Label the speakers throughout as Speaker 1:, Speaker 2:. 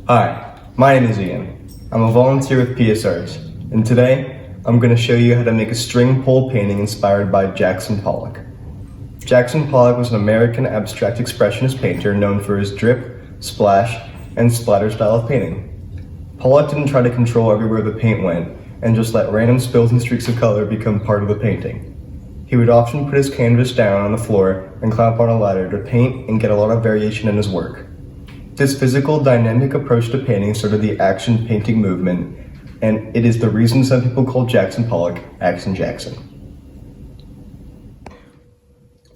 Speaker 1: Hi, my name is Ian. I'm a volunteer with psarts, and today I'm going to show you how to make a string pole painting inspired by Jackson Pollock. Jackson Pollock was an American abstract expressionist painter known for his drip, splash, and splatter style of painting. Pollock didn't try to control everywhere the paint went and just let random spills and streaks of color become part of the painting. He would often put his canvas down on the floor and climb up on a ladder to paint and get a lot of variation in his work. This physical, dynamic approach to painting started the action painting movement, and it is the reason some people call Jackson Pollock Action Jackson.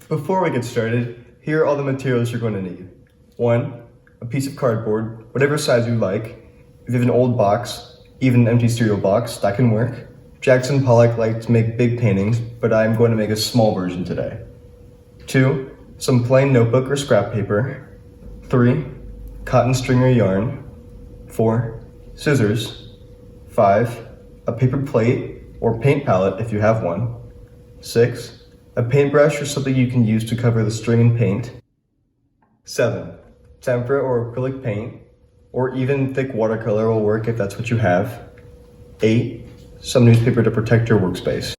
Speaker 1: Before we get started, here are all the materials you're going to need. 1. A piece of cardboard, whatever size you like. If you have an old box, even an empty cereal box, that can work. Jackson Pollock liked to make big paintings, but I'm going to make a small version today. 2. Some plain notebook or scrap paper. 3. Cotton string or yarn. 4. Scissors. 5. A paper plate or paint palette if you have one. 6. A paintbrush or something you can use to cover the string and paint. 7. Tempera or acrylic paint, or even thick watercolor will work if that's what you have. 8. Some newspaper to protect your workspace.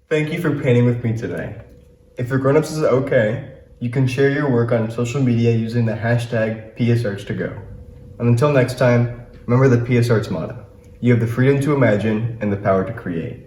Speaker 1: Thank you for painting with me today. If for grown-ups is okay, you can share your work on social media using the hashtag psartstogo. And until next time, remember the psarts motto: you have the freedom to imagine and the power to create.